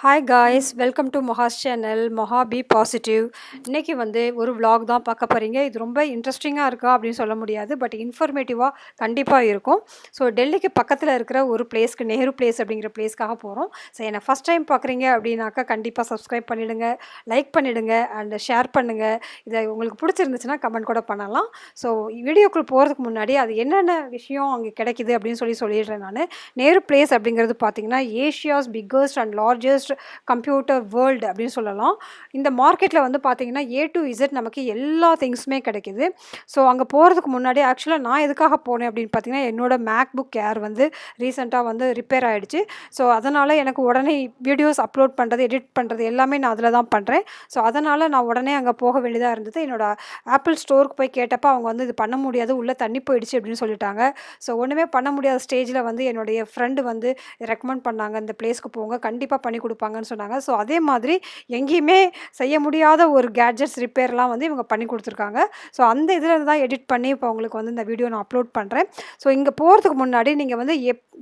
Hi guys, welcome to Moha's channel. Moha be positive. இன்றைக்கி வந்து ஒரு vlog தான் பார்க்க போகிறீங்க. இது ரொம்ப இன்ட்ரெஸ்டிங்காக இருக்கா அப்படின்னு சொல்ல முடியாது, பட் இன்ஃபர்மேட்டிவாக கண்டிப்பாக இருக்கும். ஸோ டெல்லிக்கு பக்கத்தில் இருக்கிற ஒரு பிளேஸ்க்கு, நேரு பிளேஸ் அப்படிங்கிற பிளேஸ்க்காக போகிறோம். ஸோ என்னை ஃபஸ்ட் டைம் பார்க்குறீங்க அப்படின்னாக்கா கண்டிப்பாக சப்ஸ்கிரைப் பண்ணிவிடுங்க, லைக் பண்ணிவிடுங்க அண்ட் ஷேர் பண்ணுங்கள். இதை உங்களுக்கு பிடிச்சிருந்துச்சுன்னா கமெண்ட் கூட பண்ணலாம். ஸோ வீடியோக்குள்ளே போகிறதுக்கு முன்னாடி அது என்னென்ன விஷயம் அங்கே கிடைக்குது அப்படின்னு சொல்லிடுறேன். நான் நேரு பிளேஸ் அப்படிங்கிறது பார்த்திங்கன்னா Asia's biggest and largest computer world அப்படின்னு சொல்லலாம். இந்த மார்க்கெட்டில் வந்து பார்த்திங்கன்னா A to Z நமக்கு எல்லா திங்ஸுமே கிடைக்கிது. ஸோ அங்கே போகிறதுக்கு முன்னாடி ஆக்சுவலாக நான் எதுக்காக போனேன் அப்படின்னு பார்த்திங்கன்னா, என்னோடய மேக்புக் ஏர் வந்து ரீசெண்டாக வந்து ரிப்பேர் ஆகிடுச்சு. ஸோ அதனால் எனக்கு உடனே வீடியோஸ் அப்லோட் பண்ணுறது, எடிட் பண்ணுறது எல்லாமே நான் அதில் தான் பண்ணுறேன். ஸோ அதனால் நான் உடனே அங்கே போக வேண்டியதாக இருந்தது. என்னோடய ஆப்பிள் ஸ்டோருக்கு போய் கேட்டப்போ அவங்க வந்து இது பண்ண முடியாது, உள்ளே தண்ணி போயிடுச்சு அப்படின்னு சொல்லிட்டாங்க. ஸோ ஒன்றுமே பண்ண முடியாத ஸ்டேஜில் வந்து என்னுடைய ஃப்ரெண்டு வந்து ரெக்கமெண்ட் பண்ணாங்க, இந்த பிளேஸ்க்கு போங்க, கண்டிப்பாக பண்ணி கொடுப்பாங்கன்னு சொன்னாங்க. ஸோ அதே மாதிரி எங்கேயுமே செய்ய முடியாத ஒரு கேட்ஜெட்ஸ் ரிப்பேர்லாம் வந்து இவங்க பண்ணி கொடுத்துருக்காங்க. ஸோ அந்த இதில் தான் எடிட் பண்ணி இப்போ உங்களுக்கு வந்து இந்த வீடியோ நான் அப்லோட் பண்ணுறேன். ஸோ இங்கே போகிறதுக்கு முன்னாடி நீங்கள் வந்து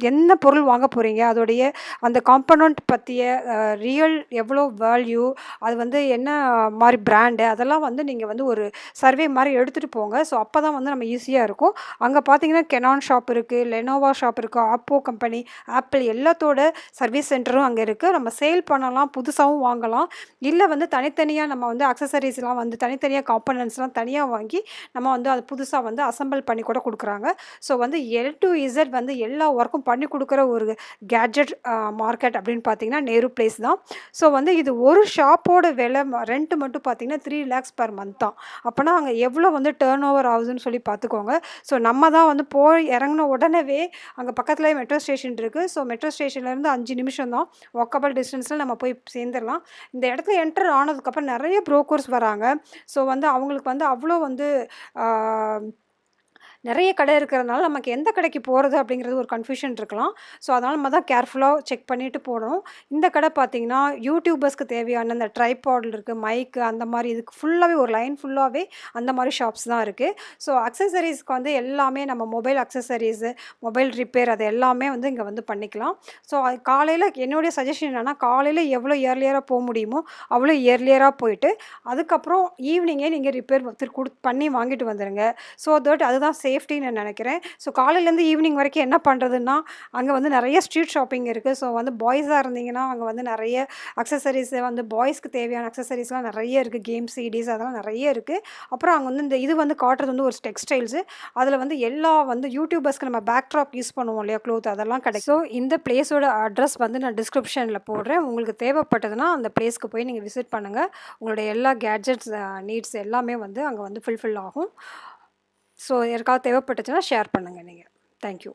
என்ன பொருள் வாங்க போகிறீங்க, அதோடைய அந்த காம்பனண்ட் பற்றிய ரியல் எவ்வளோ வேல்யூ, அது வந்து என்ன மாதிரி பிராண்டு, அதெல்லாம் வந்து நீங்கள் வந்து ஒரு சர்வே மாதிரி எடுத்துகிட்டு போங்க. ஸோ அப்போ தான் வந்து நம்ம ஈஸியாக இருக்கும். அங்கே பார்த்தீங்கன்னா canon ஷாப் இருக்குது, lenovo ஷாப் இருக்குது, oppo கம்பெனி, ஆப்பிள் எல்லாத்தோட சர்வீஸ் சென்டரும் அங்கே இருக்குது. நம்ம சேல் பண்ணலாம், புதுசாகவும் வாங்கலாம். இல்லை வந்து தனித்தனியாக நம்ம வந்து அக்சசரிஸ்லாம் வந்து தனித்தனியாக காம்பனன்ட்ஸ்லாம் தனியாக வாங்கி நம்ம வந்து அது புதுசாக வந்து அசம்பிள் பண்ணி கூட கொடுக்குறாங்க. ஸோ வந்து L to Z வந்து எல்லா ஒர்க்கும் பண்ணி கொடுக்குற ஒரு கேட்ஜெட் மார்க்கெட் அப்படின்னு பார்த்தீங்கன்னா நேரு பிளேஸ் தான். ஸோ வந்து இது ஒரு ஷாப்போட விலை ரெண்ட் மட்டும் பார்த்தீங்கன்னா 3 lakhs per month தான். அப்போனா அங்கே எவ்வளோ வந்து டர்ன் ஓவர் ஆகுதுன்னு சொல்லி பார்த்துக்கோங்க. ஸோ நம்ம தான் வந்து போய் இறங்கின உடனே அங்கே பக்கத்துலேயே மெட்ரோ ஸ்டேஷன் இருக்குது. ஸோ மெட்ரோ ஸ்டேஷன்லேருந்து 5 நிமிஷம் தான் வாக்கபிள் டிஸ்டன்ஸில் நம்ம போய் சேர்ந்துடலாம். இந்த இடத்துல என்டர் ஆனதுக்கப்புறம் நிறைய ப்ரோக்கர்ஸ் வராங்க. ஸோ வந்து அவங்களுக்கு வந்து அவ்வளோ வந்து நிறைய கடை இருக்கிறதுனால நமக்கு எந்த கடைக்கு போகிறது அப்படிங்கிறது ஒரு கன்ஃபியூஷன் இருக்கலாம். ஸோ அதனால் நம்ம தான் கேர்ஃபுல்லாக செக் பண்ணிவிட்டு போகணும். இந்த கடை பார்த்திங்கன்னா யூடியூபர்ஸ்க்கு தேவையான இந்த ட்ரைபாட் இருக்குது, மைக்கு, அந்த மாதிரி இதுக்கு ஃபுல்லாகவே ஒரு லைன் ஃபுல்லாகவே அந்த மாதிரி ஷாப்ஸ் தான் இருக்குது. ஸோ அக்சசரிஸ்க்கு வந்து எல்லாமே நம்ம மொபைல் அக்சசரிஸு, மொபைல் ரிப்பேர் அது எல்லாமே வந்து இங்கே வந்து பண்ணிக்கலாம். ஸோ அது காலையில் என்னுடைய சஜஷன் என்னென்னா, காலையில் எவ்வளோ இயர்லியராக போக முடியுமோ அவ்வளோ இயர்லியராக போயிட்டு அதுக்கப்புறம் ஈவினிங்கே நீங்கள் ரிப்பேர் பண்ணி வாங்கிட்டு வந்துடுங்க. ஸோ தட் அதுதான் சேஃப்டின்னு நான் நினைக்கிறேன். ஸோ காலையிலேருந்து ஈவினிங் வரைக்கும் என்ன பண்ணுறதுன்னா, அங்கே வந்து நிறைய ஸ்ட்ரீட் ஷாப்பிங் இருக்குது. ஸோ வந்து பாய்ஸாக இருந்தீங்கன்னா அங்கே வந்து நிறைய அக்சசரிஸ் வந்து பாய்ஸ்க்கு தேவையான அக்சசரிஸ்லாம் நிறைய இருக்குது. கேம் சிடிஸ் அதெல்லாம் நிறைய இருக்குது. அப்புறம் அங்கே வந்து இந்த இது வந்து காட்டுறது வந்து ஒரு டெக்ஸ்டைல்ஸு, அதில் வந்து எல்லா வந்து யூடியூபர்ஸ்க்கு நம்ம பேக்ட்ராப் யூஸ் பண்ணுவோம் இல்லையா, க்ளோத், அதெல்லாம் கிடைக்கும். ஸோ இந்த பிளேஸோட அட்ரஸ் வந்து நான் டிஸ்கிரிப்ஷனில் போடுறேன். உங்களுக்கு தேவைப்பட்டதுன்னா அந்த பிளேஸ்க்கு போய் நீங்கள் விசிட் பண்ணுங்கள். உங்களுடைய எல்லா கேட்ஜெட்ஸ் நீட்ஸ் எல்லாமே வந்து அங்கே வந்து ஃபுல்ஃபில் ஆகும். ஸோ யாருக்காவது தேவைப்பட்டுச்சுன்னா ஷேர் பண்ணுங்கள் நீங்கள். தேங்க்யூ.